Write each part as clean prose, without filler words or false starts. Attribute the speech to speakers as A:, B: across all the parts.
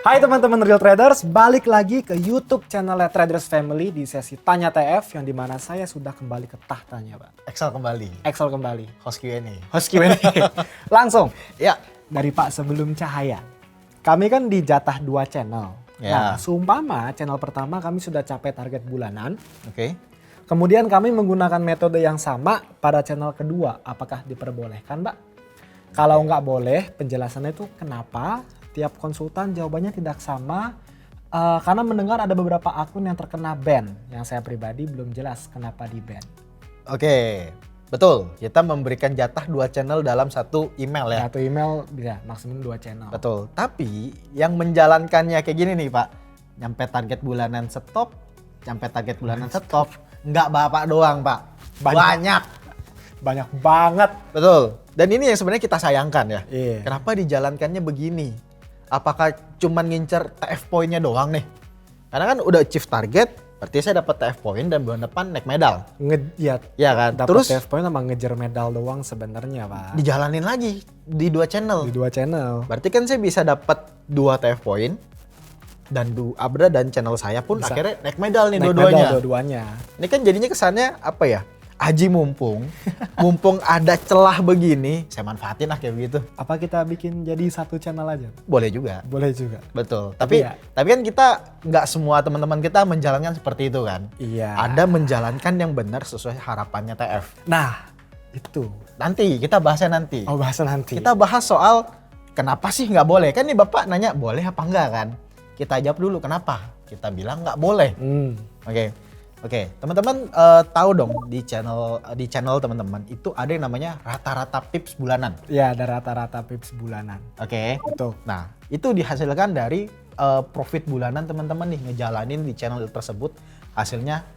A: Hai teman-teman Real Traders, balik lagi ke YouTube channel Traders Family di sesi Tanya TF yang dimana saya sudah kembali ke tahtanya, Pak.
B: Excel kembali.
A: Excel kembali.
B: Host Q&A.
A: Host Q&A. Langsung
B: Ya.
A: dari Pak Sebelum Cahaya. Kami kan di jatah 2 channel.
B: Ya.
A: Nah, seumpama channel pertama kami sudah capai target bulanan.
B: Oke.
A: Kemudian kami menggunakan metode yang sama pada channel kedua. Apakah diperbolehkan, Mbak? Kalau nggak boleh, penjelasannya itu kenapa tiap konsultan jawabannya tidak sama. Karena mendengar ada beberapa akun yang terkena ban. Yang saya pribadi belum jelas kenapa di ban.
B: Oke. Betul. Kita memberikan jatah 2 channel dalam satu email ya.
A: Satu email bisa maksimum 2 channel.
B: Betul. Tapi yang menjalankannya kayak gini nih Pak. Nyampe target bulanan stop. Nyampe target bulanan stop. Nggak Bapak doang Pak. Banyak.
A: Banyak banget.
B: Betul. Dan ini yang sebenarnya kita sayangkan ya.
A: Iya.
B: Kenapa dijalankannya begini? Apakah cuman ngincer TF poinnya doang nih? Karena kan udah achieve target, berarti saya dapat TF point dan bulan depan naik medal. Ya kan?
A: Dapat
B: Terus
A: TF point sama ngejar medal doang sebenarnya, Pak.
B: dijalanin lagi di 2 channel.
A: Di 2 channel.
B: Berarti kan saya bisa dapat 2 TF point dan Abra dan channel saya pun
A: Bisa.
B: akhirnya naik medal nih
A: Naik
B: dua-duanya.
A: medal dua-duanya.
B: Ini kan jadinya kesannya apa ya? Aji mumpung ada celah begini, saya manfaatin lah kayak begitu.
A: Apa kita bikin jadi 1 channel aja?
B: Boleh juga.
A: Boleh juga.
B: Betul.
A: Tapi
B: Tapi kan kita nggak semua teman-teman kita menjalankan seperti itu kan.
A: Iya.
B: Ada menjalankan yang benar sesuai harapannya TF.
A: Nah, itu.
B: Nanti kita bahasnya nanti.
A: Oh, bahasa nanti.
B: Kita bahas soal kenapa sih nggak boleh. Kan nih Bapak nanya boleh apa enggak kan. Kita jawab dulu kenapa. Kita bilang nggak boleh. Oke, teman-teman tahu dong di channel teman-teman itu ada yang namanya rata-rata pips bulanan.
A: Ya, ada rata-rata pips bulanan.
B: Oke.
A: Betul.
B: Nah, itu dihasilkan dari profit bulanan teman-teman nih ngejalanin di channel tersebut. Hasilnya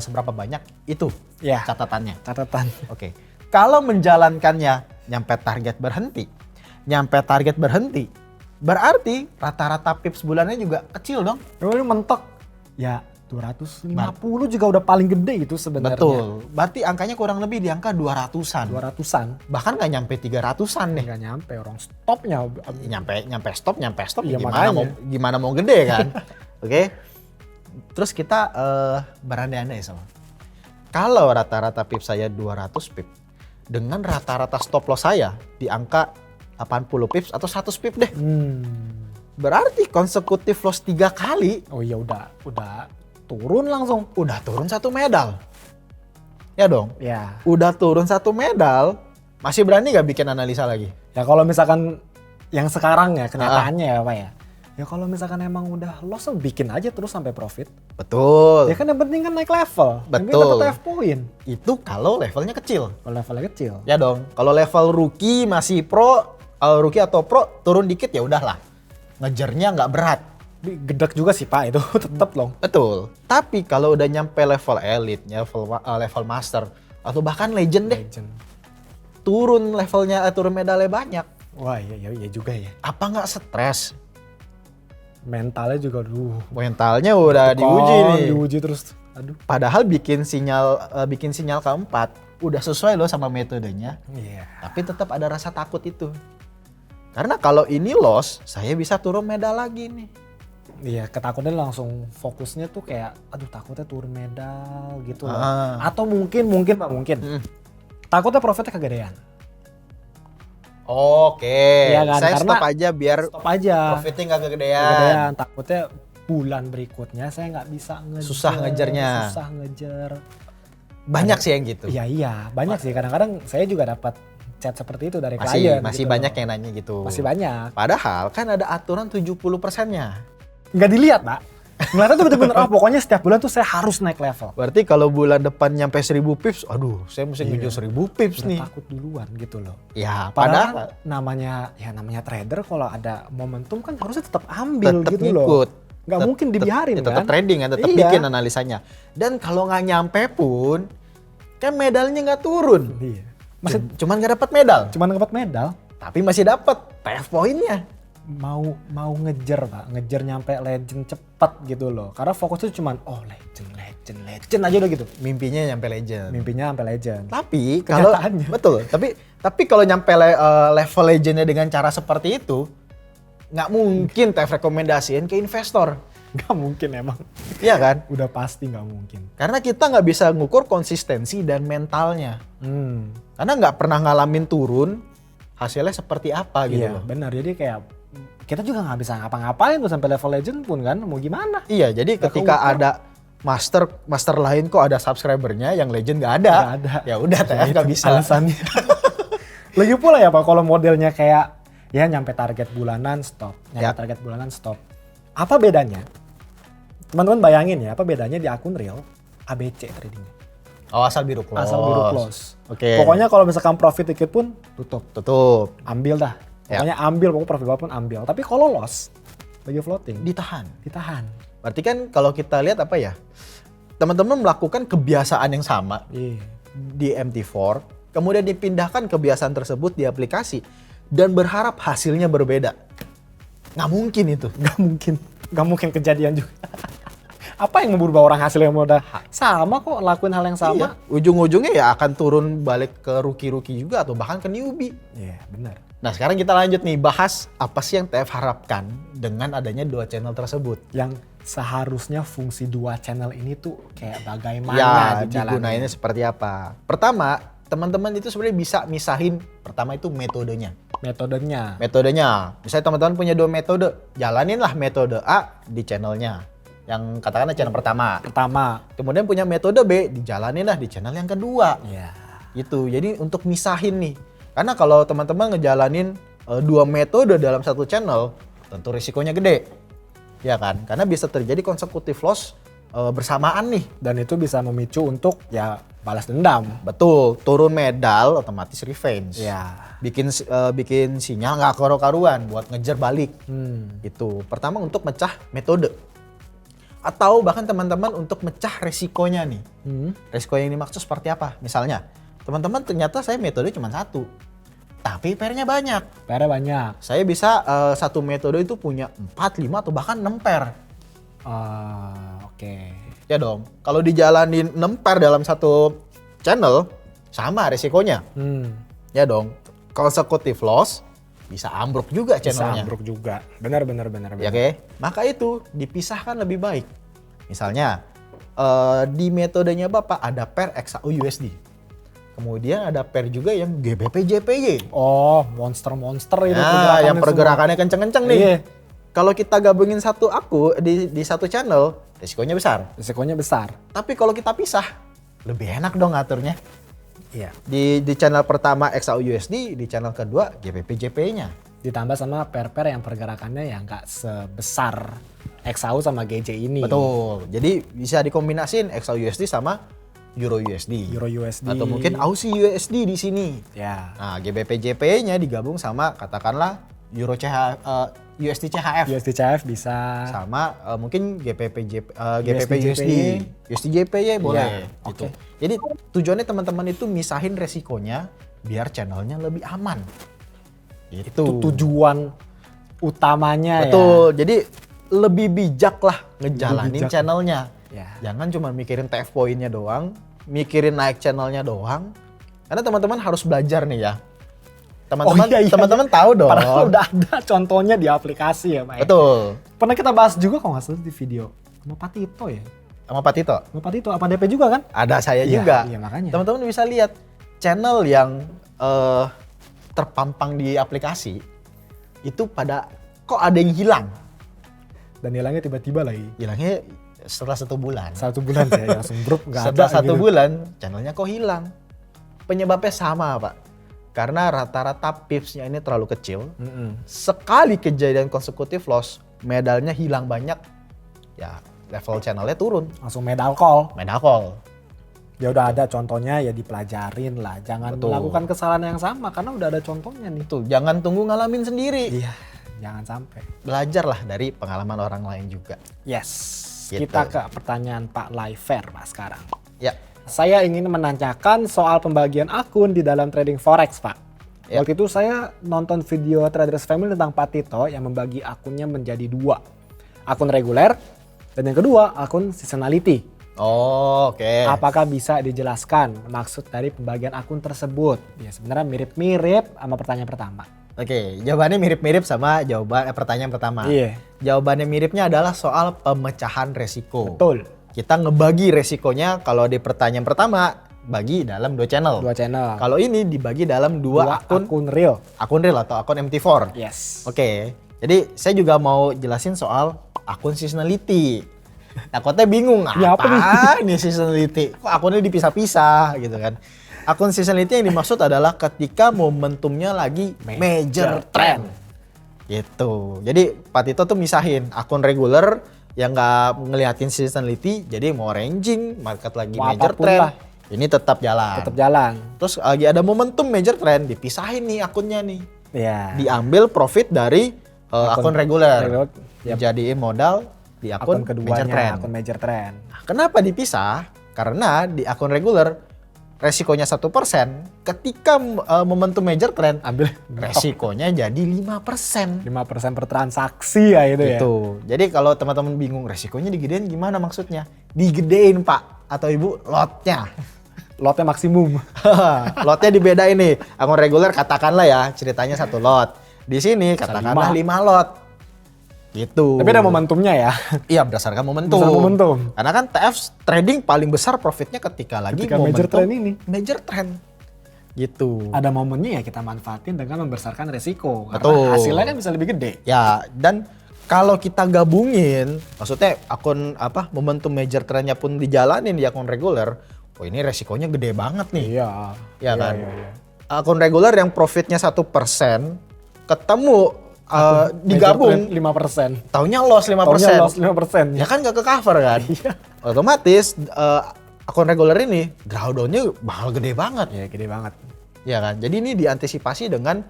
B: seberapa banyak itu
A: Ya.
B: catatannya.
A: Catatan.
B: Oke. Kalau menjalankannya nyampe target berhenti, berarti rata-rata pips bulannya juga kecil dong.
A: Ini mentok. Ya, 250 juga udah paling gede itu sebenarnya.
B: Betul. Berarti angkanya kurang lebih di angka 200-an.
A: 200-an.
B: Bahkan nggak nyampe 300-an nih.
A: Nggak nyampe orang stopnya.
B: Nyampe stop
A: Iya,
B: gimana mau gede kan. Oke. Terus kita berandai-andai sama. Kalau rata-rata pip saya 200 pip dengan rata-rata stop loss saya di angka 80 pips atau 100 pip deh. Berarti konsekutif loss 3 kali.
A: Oh iya udah turun langsung.
B: Udah turun 1 medal. Ya dong.
A: Ya.
B: Udah turun 1 medal. Masih berani gak bikin analisa lagi?
A: Ya kalau misalkan yang sekarang ya kenyataannya ya Pak ya. Ya kalau misalkan emang udah loss bikin aja terus sampai profit.
B: Betul.
A: Ya kan yang penting kan naik level. Yang penting
B: Betul.
A: dapat TF point.
B: Itu kalau levelnya kecil.
A: Kalau levelnya kecil.
B: Ya dong. Kalau level rookie masih pro, rookie atau pro turun dikit ya udahlah. Ngejarnya nggak berat.
A: Gedek juga sih Pak itu tetep loh.
B: Betul. Tapi kalau udah nyampe level elite, level master atau bahkan legend deh,
A: Legend.
B: turun levelnya, turun medalnya banyak.
A: Wah iya juga ya.
B: Apa nggak stres?
A: Mentalnya juga
B: Mentalnya udah diuji nih.
A: Diuji terus. Aduh.
B: Padahal bikin sinyal keempat udah sesuai loh sama metodenya.
A: Iya.
B: Tapi tetap ada rasa takut itu. Karena kalau ini loss, saya bisa turun medal lagi nih.
A: Iya, ketakutan langsung fokusnya tuh kayak aduh takutnya turun medal gitu loh.
B: Ah.
A: Atau mungkin Pak, takutnya profitnya kegedean.
B: Oke,
A: Iya kan?
B: saya
A: Karena
B: stop aja biar
A: Stop aja.
B: profitnya nggak kegedean.
A: Kegedean, takutnya bulan berikutnya saya nggak bisa ngejar.
B: Susah ngejarnya.
A: Susah ngejar.
B: Banyak sih yang gitu.
A: Iya, banyak sih. Kadang-kadang saya juga dapat chat seperti itu dari
B: Masih
A: klien. gitu
B: banyak
A: loh.
B: yang nanya gitu.
A: Masih banyak.
B: Padahal kan ada aturan 70%-nya.
A: Nggak dilihat, Pak. Ngeliatnya tuh bener-bener, pokoknya setiap bulan tuh saya harus naik level.
B: Berarti kalau bulan depan nyampe 1000 pips, aduh saya mesti ngejar 1000 pips
A: Udah
B: nih.
A: takut duluan gitu loh.
B: Ya,
A: Padahal
B: padahal
A: namanya trader kalau ada momentum kan harusnya tetap ambil
B: tetap
A: gitu
B: ngikut.
A: loh. Nggak mungkin dibiarin kan.
B: Tetap trading kan, tetap
A: Iya.
B: bikin analisanya. Dan kalau nggak nyampe pun, kan medalnya nggak turun.
A: Iya. Masih
B: Cuman nggak dapat medal,
A: cuma dapat medal,
B: tapi masih dapat TF poinnya.
A: mau ngejar Pak, ngejar nyampe legend cepet gitu loh. Karena fokusnya cuma legend aja udah gitu.
B: Mimpinya nyampe legend.
A: Mimpinya sampai legend.
B: Tapi kalau
A: Kenyataannya.
B: betul, tapi kalau nyampe level legendnya dengan cara seperti itu, nggak mungkin TF rekomendasiin ke investor.
A: Nggak mungkin emang.
B: Iya kan?
A: Udah pasti nggak mungkin.
B: Karena kita nggak bisa ngukur konsistensi dan mentalnya. Karena nggak pernah ngalamin turun, hasilnya seperti apa gitu
A: Iya
B: loh.
A: benar, jadi kayak kita juga nggak bisa ngapa-ngapain tuh sampai level legend pun kan, mau gimana?
B: Iya, jadi
A: Nggak
B: ketika
A: keukur.
B: ada master lain kok ada subscribernya, yang legend nggak ada.
A: Nggak ada.
B: Ya udah, TF nggak
A: Itu
B: bisa.
A: alasannya. Lagi pula ya Pak, kalau modelnya kayak ya nyampe target bulanan stop, nyampe
B: Ya.
A: target bulanan stop. Apa bedanya? Teman-teman bayangin ya, apa bedanya di akun real ABC tradingnya?
B: Oh, asal biru close.
A: Asal biru close.
B: Oke.
A: Pokoknya kalau misalkan profit dikit pun tutup,
B: Tutup.
A: ambil dah.
B: Ya.
A: Pokoknya ambil, pokoknya profit apapun ambil. Tapi kalau loss, lagi floating,
B: Ditahan.
A: ditahan.
B: Berarti kan kalau kita lihat apa ya, teman-teman melakukan kebiasaan yang sama
A: Iya.
B: di MT4, kemudian dipindahkan kebiasaan tersebut di aplikasi dan berharap hasilnya berbeda. Nggak mungkin itu.
A: Nggak mungkin kejadian juga. Apa yang merubah orang hasilnya udah sama kok, lakuin hal yang sama?
B: Iya. Ujung-ujungnya ya akan turun balik ke rookie-rookie juga atau bahkan ke newbie.
A: Iya, benar.
B: Nah sekarang kita lanjut nih, bahas apa sih yang TF harapkan dengan adanya 2 channel tersebut.
A: Yang seharusnya fungsi 2 channel ini tuh kayak bagaimana
B: Ya,
A: dijalanin.
B: digunainnya seperti apa. Pertama, teman-teman itu sebenarnya bisa misahin, pertama itu metodenya. Metodenya, misalnya teman-teman punya 2 metode, jalaninlah metode A di channelnya, yang katakanlah channel pertama. Kemudian punya metode B, dijalaninlah di channel yang kedua.
A: Iya.
B: Gitu, jadi untuk misahin nih. Karena kalau teman-teman ngejalanin 2 metode dalam satu channel, tentu risikonya gede. Ya kan? Karena bisa terjadi consecutive loss bersamaan nih.
A: Dan itu bisa memicu untuk ya balas dendam.
B: Betul, turun medal otomatis revenge.
A: Iya.
B: Bikin sinyal nggak karu-karuan buat ngejar balik. Itu. Pertama untuk mecah metode. Atau bahkan teman-teman untuk mecah resikonya nih. Resiko yang dimaksud seperti apa? Misalnya, teman-teman ternyata saya metode cuma 1. Tapi pairnya banyak.
A: PR-nya banyak.
B: Saya bisa satu metode itu punya 4, 5 atau bahkan 6 pair.
A: Oke.
B: Ya dong. Kalau dijalanin 6 pair dalam satu channel, sama resikonya. Ya dong. Consecutive loss bisa ambruk juga
A: Bisa
B: channelnya.
A: ambruk juga. Benar.
B: Ya oke. Maka itu dipisahkan lebih baik. Misalnya di metodenya Bapak ada pair XAU USD. Kemudian ada pair juga yang GBP JPY.
A: Oh, monster itu
B: Nah, yang
A: pergerakannya
B: pergerakannya kenceng-kenceng nih.
A: Iya.
B: Kalau kita gabungin satu di satu channel, risikonya besar.
A: semua. Risikonya besar.
B: Tapi kalau kita pisah, lebih enak dong ngaturnya.
A: Iya.
B: Di channel pertama XAU USD, di channel kedua GBP JPY-nya.
A: Ditambah sama pair-pair yang pergerakannya yang nggak sebesar XAU sama GJ ini.
B: Betul. Jadi bisa dikombinasin XAU USD sama Euro USD.
A: Euro USD.
B: Atau mungkin Aussie USD di sini.
A: Ya.
B: Nah, GBP JPY-nya digabung sama katakanlah Euro USD CHF.
A: USD CHF bisa.
B: Sama mungkin GBP
A: USD
B: USD. USD JPY boleh.
A: Iya,
B: Gitu.
A: oke.
B: Jadi tujuannya teman-teman itu misahin resikonya biar channelnya lebih aman.
A: Itu tujuan utamanya ya.
B: Betul. Jadi lebih bijak lah ngejalanin
A: bijak.
B: channelnya.
A: Ya.
B: Jangan cuma mikirin TF poinnya doang, mikirin naik channelnya doang. Karena teman-teman harus belajar nih ya. Teman-teman
A: iya.
B: teman-teman tahu dong.
A: Padahal udah ada contohnya di aplikasi ya, Pak.
B: Betul.
A: Pernah kita bahas juga kalau nggak salah di video. Sama Pak Tito ya.
B: Sama Pak Tito.
A: Sama Pak Tito, apa DP juga kan?
B: Ada saya
A: Iya,
B: juga.
A: iya, makanya.
B: Teman-teman bisa lihat channel yang terpampang di aplikasi itu pada kok ada yang hilang.
A: Dan hilangnya tiba-tiba lagi.
B: Hilangnya setelah 1 bulan.
A: 1 bulan ya, langsung grup nggak ada.
B: Setelah 1
A: gitu.
B: bulan channelnya kok hilang. Penyebabnya sama Pak. Karena rata-rata pipsnya ini terlalu kecil. Sekali kejadian consecutive loss, medalnya hilang banyak. Ya level channelnya turun.
A: Langsung medal call.
B: Medal call.
A: Ya udah ada contohnya ya dipelajarin lah. Jangan
B: Betul.
A: melakukan kesalahan yang sama karena udah ada contohnya nih.
B: Tuh, jangan tunggu ngalamin sendiri.
A: Iya, jangan sampai.
B: Belajarlah dari pengalaman orang lain juga.
A: Yes.
B: Gitu.
A: Kita ke pertanyaan Pak Laifer Pak sekarang.
B: Ya.
A: Saya ingin menanyakan soal pembagian akun di dalam trading forex, Pak.
B: Ya.
A: Waktu itu saya nonton video Traders Family tentang Pak Tito yang membagi akunnya menjadi 2. Akun reguler dan yang kedua akun seasonality.
B: Oh, oke.
A: Apakah bisa dijelaskan maksud dari pembagian akun tersebut? Ya sebenarnya mirip-mirip sama pertanyaan pertama.
B: Oke, jawabannya mirip-mirip sama pertanyaan pertama.
A: Iya.
B: Jawabannya miripnya adalah soal pemecahan resiko.
A: Betul.
B: Kita ngebagi resikonya kalau di pertanyaan pertama bagi dalam 2 channel.
A: 2 channel.
B: Kalau ini dibagi dalam 2
A: akun real.
B: akun real atau akun MT4.
A: Yes.
B: Oke, jadi saya juga mau jelasin soal akun seasonality. Takutnya bingung,
A: Ya, apa
B: apa nih seasonality? Kok akunnya dipisah-pisah gitu kan. Akun seasonality yang dimaksud adalah ketika momentumnya lagi major trend. Gitu. Jadi Pak Tito tuh misahin akun regular yang nggak ngeliatin seasonality, jadi mau ranging, market lagi
A: Mau
B: major
A: apapun
B: trend,
A: lah.
B: ini tetap jalan.
A: Tetap jalan.
B: Terus lagi ada momentum major trend, dipisahin nih akunnya nih.
A: Iya.
B: Diambil profit dari akun reguler.
A: Yap.
B: Dijadiin modal di akun,
A: Akun
B: major
A: keduanya,
B: trend.
A: akun major trend.
B: Nah, kenapa dipisah? Karena di akun reguler resikonya 1%, ketika momentum major trend
A: Ambil
B: resikonya jadi 5%.
A: 5% per transaksi ya itu ya.
B: Gitu. Jadi kalau teman-teman bingung resikonya digedein gimana maksudnya? Digedein Pak atau Ibu lotnya.
A: Lotnya maksimum.
B: Lotnya dibedain nih. Akun reguler katakanlah ya ceritanya 1 lot. Di sini katakanlah 5 lot. Gitu.
A: Tapi ada momentumnya ya.
B: Iya berdasarkan momentum.
A: Berdasarkan momentum.
B: Karena kan TF trading paling besar profitnya ketika lagi
A: Ketika
B: momentum
A: major trend ini.
B: Major trend. Gitu.
A: Ada momennya ya kita manfaatin dengan membesarkan resiko. Karena
B: Betul.
A: hasilnya kan bisa lebih gede.
B: Ya, dan kalau kita gabungin, maksudnya akun momentum major trendnya pun dijalanin di akun reguler, oh ini resikonya gede banget nih.
A: Iya.
B: Ya kan?
A: Iya.
B: Akun reguler yang profitnya 1% ketemu digabung
A: 5%.
B: taunya loss 5%.
A: Taunya loss 5%.
B: Ya kan gak ke cover kan?
A: Iya.
B: Otomatis akun reguler ini drawdown-nya bakal gede banget.
A: Ya gede banget.
B: Ya kan? Jadi ini diantisipasi dengan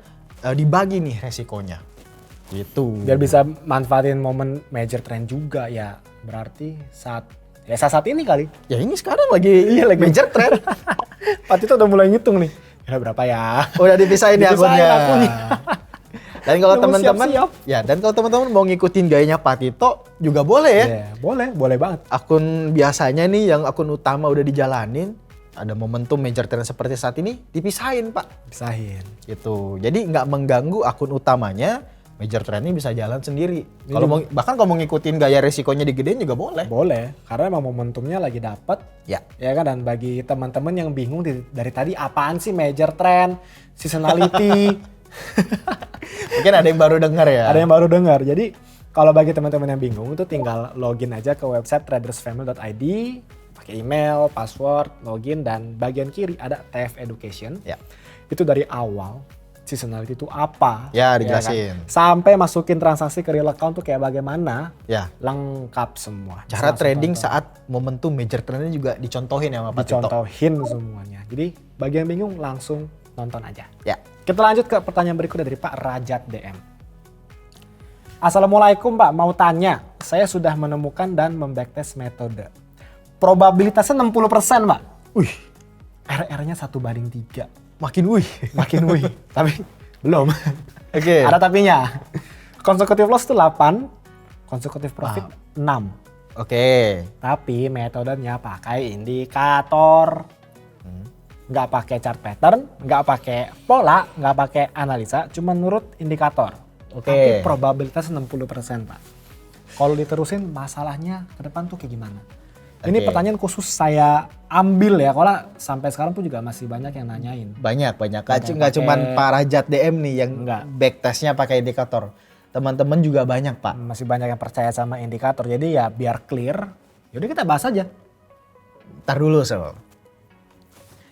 B: dibagi nih resikonya. Gitu.
A: Biar bisa manfaatin momen major trend juga ya. Berarti saat ini kali.
B: Ya ini sekarang lagi major trend.
A: Pak Tito udah mulai ngitung nih. Kira berapa ya?
B: Udah dipisahin ya
A: Dipisahin
B: akunnya.
A: akunnya.
B: Dan kalau
A: Udah mau
B: teman-teman
A: siap-siap.
B: ya, dan kalau teman-teman mau ngikutin gayanya Pak Tito juga boleh ya.
A: Iya, boleh banget.
B: Akun biasanya nih yang akun utama udah dijalanin, ada momentum major trend seperti saat ini dipisahin Pak.
A: Pisahin.
B: Gitu. Jadi nggak mengganggu akun utamanya, major trend ini bisa jalan sendiri. Kalau mau bahkan kalau mau ngikutin gaya resikonya digedein juga boleh.
A: Boleh, karena emang momentumnya lagi dapet.
B: Ya.
A: Ya kan, dan bagi teman-teman yang bingung dari tadi apaan sih major trend, seasonality.
B: Mungkin ada yang baru dengar ya.
A: Ada yang baru dengar. Jadi kalau bagi teman-teman yang bingung itu tinggal login aja ke website tradersfamily.id, pakai email, password, login, dan bagian kiri ada TF Education.
B: Ya.
A: Itu dari awal seasonality itu apa.
B: Ya,
A: kan?
B: dijelasin.
A: Sampai masukin transaksi ke real account tuh kayak bagaimana.
B: Ya.
A: Lengkap semua.
B: Cara
A: Bisa langsung
B: trading
A: tonton.
B: saat momentum major trendnya juga dicontohin ya sama Pak Tito.
A: Dicontohin semuanya. Jadi bagi yang bingung langsung nonton aja.
B: Ya.
A: Kita lanjut ke pertanyaan berikutnya dari Pak Rajat DM. Assalamualaikum Pak, mau tanya. Saya sudah menemukan dan membacktest metode. Probabilitasnya 60% Pak. Wih, RR-nya 1/3.
B: Makin wih.
A: Makin wih. Tapi belum.
B: Oke.
A: Ada tapinya. Consecutive loss itu 8, consecutive profit 6.
B: Oke.
A: Tapi metodenya pakai indikator. Nggak pakai chart pattern, nggak pakai pola, nggak pakai analisa, cuma nurut indikator.
B: Oke.
A: Tapi probabilitas 60% Pak. Kalau diterusin masalahnya ke depan tuh kayak gimana? Ini
B: Oke.
A: pertanyaan khusus saya ambil ya, kalau sampai sekarang tuh juga masih banyak yang nanyain.
B: Banyak.
A: Ada
B: Nggak
A: pakai-
B: cuman Pak Rajat DM nih yang
A: Nggak.
B: backtestnya pakai indikator. Teman-teman juga banyak Pak.
A: Masih banyak yang percaya sama indikator, jadi ya biar clear, yaudah kita bahas aja.
B: Ntar dulu Sob.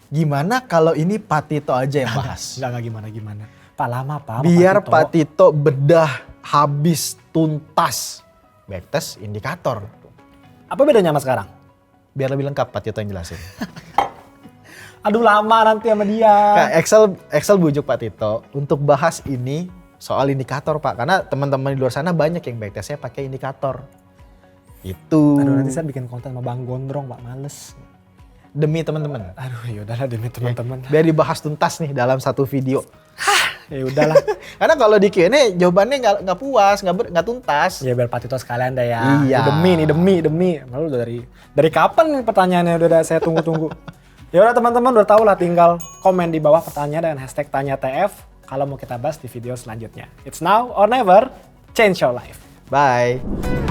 B: Gimana kalau ini Pak Tito aja yang bahas?
A: Nggak gimana-gimana. Pak lama Pak. sama
B: Biar
A: Tito.
B: Pak Tito bedah habis tuntas backtest indikator.
A: Apa bedanya sama sekarang?
B: Biar lebih lengkap Pak Tito yang jelasin.
A: Aduh lama nanti sama dia.
B: Nah, Excel bujuk Pak Tito untuk bahas ini soal indikator Pak. Karena teman-teman di luar sana banyak yang backtestnya pakai indikator. Itu.
A: Aduh nanti saya bikin konten sama Bang Gondrong Pak, males.
B: Demi teman-teman.
A: Aduh ya udahlah demi teman-teman.
B: Biar dibahas tuntas nih dalam satu video.
A: Ya udahlah.
B: Karena kalau di Q&A jawabannya nggak puas, nggak tuntas.
A: Ya biar Pak Tito sekalian deh ya.
B: Iya.
A: Ini demi. Malu udah dari kapan nih pertanyaannya udah saya tunggu-tunggu. Ya udah teman-teman udah tahu lah, tinggal komen di bawah pertanyaan dengan hashtag tanya TF. kalau mau kita bahas di video selanjutnya. It's now or never, change your life.
B: Bye.